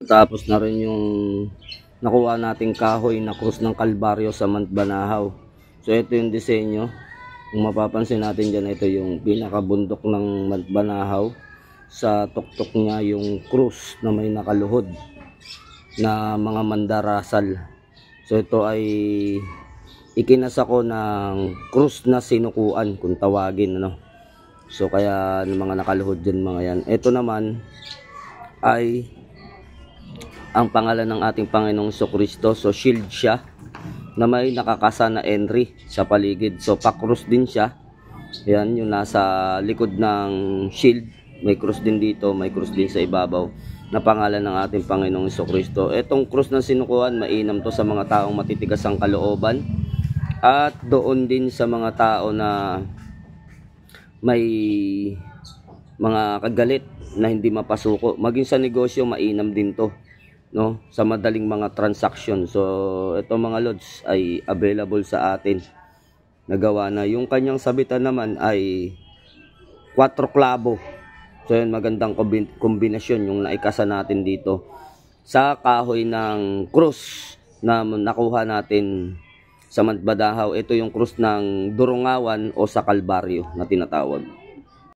Tapos na rin yung nakuha nating kahoy na krus ng Kalbaryo sa Banahaw. So ito yung disenyo. Kung mapapansin natin dyan, ito yung pinakabundok ng Banahaw. Sa tuktok niya yung krus na may nakaluhod na mga mandarasal. So ito ay ikinasa ko ng krus na sinukuan kung tawagin, ano. So kaya yung mga nakaluhod dyan mga yan. Ito naman ay ang pangalan ng ating Panginoong Jesucristo. So shield siya na may nakakasa na Henry sa paligid. So pa-cross din siya. Yan yung nasa likod ng shield. May cross din dito, may cross din sa ibabaw na pangalan ng ating Panginoong Jesucristo. Etong cross na sinukuan, mainam to sa mga taong matitigas ang kalooban at doon din sa mga tao na may mga kagalit na hindi mapasuko. Maging sa negosyo, mainam din to, no, sa madaling mga transaction. So ito mga lods ay available sa atin, nagawa na. Yung kanyang sabitan naman ay 4 klabo. So yun, magandang kombinasyon yung naikasa natin dito sa kahoy ng krus na nakuha natin sa Banahaw. Ito yung krus ng Durungawan o sa Kalbaryo na tinatawag.